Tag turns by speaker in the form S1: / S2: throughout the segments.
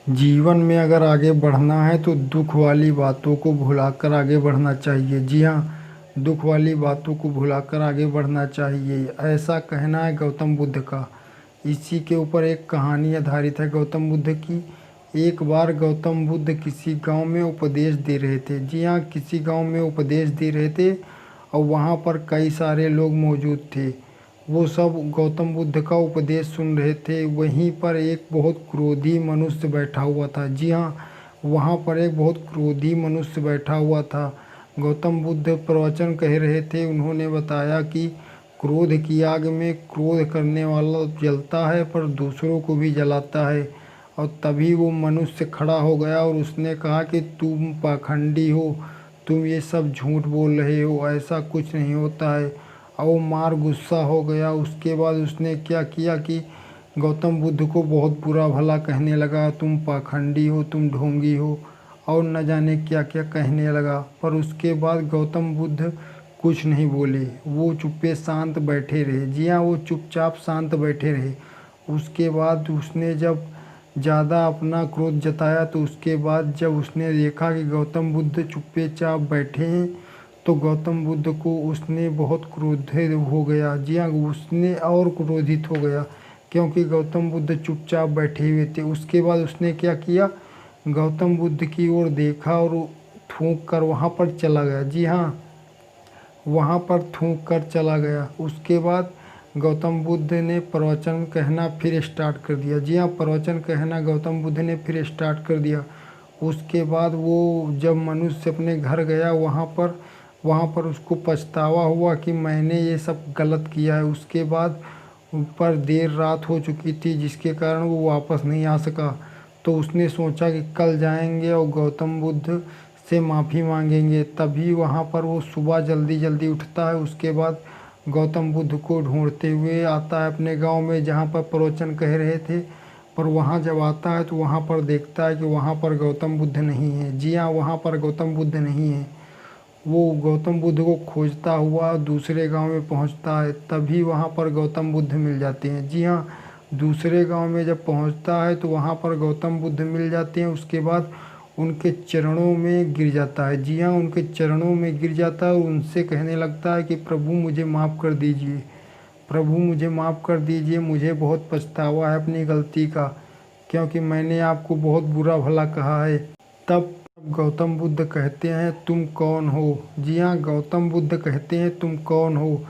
S1: जीवन में अगर आगे बढ़ना है तो दुख वाली बातों को भुलाकर आगे बढ़ना चाहिए। जी हाँ, दुख वाली बातों को भुलाकर आगे बढ़ना चाहिए, ऐसा कहना है गौतम बुद्ध का। इसी के ऊपर एक कहानी आधारित है गौतम बुद्ध की। एक बार गौतम बुद्ध किसी गांव में उपदेश दे रहे थे। जी हाँ, किसी गांव में उपदेश दे रहे थे और वहाँ पर कई सारे लोग मौजूद थे। वो सब गौतम बुद्ध का उपदेश सुन रहे थे। वहीं पर एक बहुत क्रोधी मनुष्य बैठा हुआ था। जी हाँ, वहाँ पर एक बहुत क्रोधी मनुष्य बैठा हुआ था। गौतम बुद्ध प्रवचन कह रहे थे। उन्होंने बताया कि क्रोध की आग में क्रोध करने वाला जलता है पर दूसरों को भी जलाता है। और तभी वो मनुष्य खड़ा हो गया और उसने कहा कि तुम पाखंडी हो, तुम ये सब झूठ बोल रहे हो, ऐसा कुछ नहीं होता है। और वो मार गुस्सा हो गया। उसके बाद उसने क्या किया कि गौतम बुद्ध को बहुत बुरा भला कहने लगा, तुम पाखंडी हो, तुम ढोंगी हो, और न जाने क्या क्या कहने लगा। पर उसके बाद गौतम बुद्ध कुछ नहीं बोले, वो चुप्पे शांत बैठे रहे। जी हाँ, वो चुपचाप शांत बैठे रहे। उसके बाद उसने जब ज़्यादा अपना क्रोध जताया तो उसके बाद जब उसने देखा कि गौतम बुद्ध चुप्पे चाप बैठे हैं तो गौतम बुद्ध को उसने बहुत क्रोधित हो गया। जी हाँ, उसने और क्रोधित हो गया क्योंकि गौतम बुद्ध चुपचाप बैठे हुए थे। उसके बाद उसने क्या किया, गौतम बुद्ध की ओर देखा और थूक कर वहाँ पर चला गया। जी हाँ, वहाँ पर थूक कर चला गया। उसके बाद गौतम बुद्ध ने प्रवचन कहना फिर स्टार्ट कर दिया। जी हाँ, प्रवचन कहना गौतम बुद्ध ने फिर स्टार्ट कर दिया। उसके बाद वो जब मनुष्य अपने घर गया वहाँ पर उसको पछतावा हुआ कि मैंने ये सब गलत किया है। उसके बाद ऊपर देर रात हो चुकी थी जिसके कारण वो वापस नहीं आ सका। तो उसने सोचा कि कल जाएंगे और गौतम बुद्ध से माफ़ी मांगेंगे। तभी वहाँ पर वो सुबह जल्दी जल्दी उठता है। उसके बाद गौतम बुद्ध को ढूंढते हुए आता है अपने गांव में जहाँ पर प्रवचन कह रहे थे। पर वहाँ जब आता है तो वहाँ पर देखता है कि वहाँ पर गौतम बुद्ध नहीं है। जी हाँ, वहाँ पर गौतम बुद्ध नहीं है। वो गौतम बुद्ध को खोजता हुआ दूसरे गांव में पहुंचता है। तभी वहां पर गौतम बुद्ध मिल जाते हैं। जी हाँ, दूसरे गांव में जब पहुंचता है तो वहां पर गौतम बुद्ध मिल जाते हैं। उसके बाद उनके चरणों में गिर जाता है। जी हाँ, उनके चरणों में गिर जाता है और उनसे कहने लगता है कि प्रभु मुझे माफ़ कर दीजिए, प्रभु मुझे माफ़ कर दीजिए, मुझे बहुत पछतावा है अपनी गलती का, क्योंकि मैंने आपको बहुत बुरा भला कहा है। तब गौतम बुद्ध कहते हैं तुम कौन हो। जी हाँ, गौतम बुद्ध कहते हैं तुम कौन हो।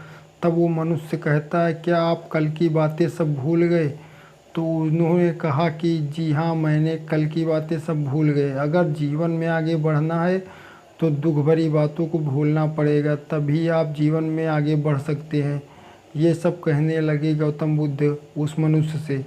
S1: तब वो मनुष्य कहता है क्या आप कल की बातें सब भूल गए। तो उन्होंने कहा कि जी हाँ, मैंने कल की बातें सब भूल गए। अगर जीवन में आगे बढ़ना है तो दुख भरी बातों को भूलना पड़ेगा, तभी आप जीवन में आगे बढ़ सकते हैं। ये सब कहने लगे गौतम बुद्ध उस मनुष्य से।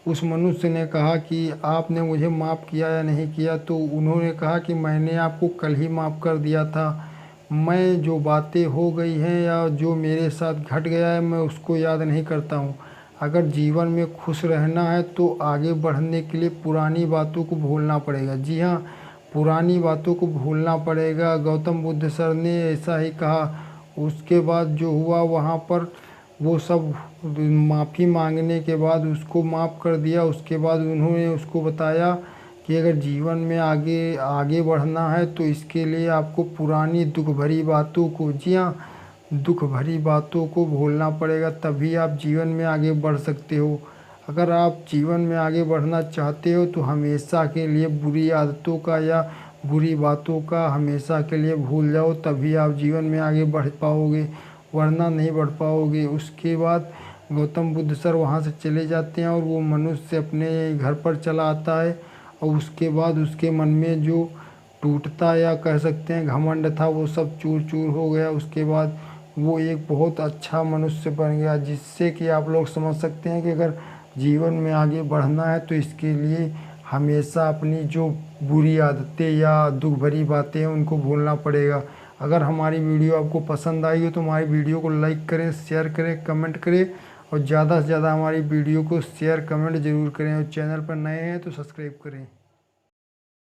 S1: उस मनुष्य ने कहा कि आपने मुझे माफ़ किया या नहीं किया। तो उन्होंने कहा कि मैंने आपको कल ही माफ़ कर दिया था। मैं जो बातें हो गई हैं या जो मेरे साथ घट गया है मैं उसको याद नहीं करता हूँ। अगर जीवन में खुश रहना है तो आगे बढ़ने के लिए पुरानी बातों को भूलना पड़ेगा। जी हाँ, पुरानी बातों को भूलना पड़ेगा। गौतम बुद्ध सर ने ऐसा ही कहा। उसके बाद जो हुआ वहाँ पर वो सब माफ़ी मांगने के बाद उसको माफ़ कर दिया। उसके बाद उन्होंने उसको बताया कि अगर जीवन में आगे आगे बढ़ना है तो इसके लिए आपको पुरानी दुख भरी बातों को, जी हाँ, दुख भरी बातों को भूलना पड़ेगा, तभी आप जीवन में आगे बढ़ सकते हो। अगर आप जीवन में आगे बढ़ना चाहते हो तो हमेशा के लिए बुरी आदतों का या बुरी बातों का हमेशा के लिए भूल जाओ, तभी आप जीवन में आगे बढ़ पाओगे, वरना नहीं बढ़ पाओगे। उसके बाद गौतम बुद्ध सर वहाँ से चले जाते हैं और वो मनुष्य अपने घर पर चला आता है। और उसके बाद उसके मन में जो टूटता या कह सकते हैं घमंड था वो सब चूर चूर हो गया। उसके बाद वो एक बहुत अच्छा मनुष्य बन गया, जिससे कि आप लोग समझ सकते हैं कि अगर जीवन में आगे बढ़ना है तो इसके लिए हमेशा अपनी जो बुरी आदतें या दुख भरी बातें हैं उनको भूलना पड़ेगा। अगर हमारी वीडियो आपको पसंद आई हो तो हमारी वीडियो को लाइक करें, शेयर करें, कमेंट करें और ज़्यादा से ज़्यादा हमारी वीडियो को शेयर कमेंट ज़रूर करें। और चैनल पर नए हैं तो सब्सक्राइब करें।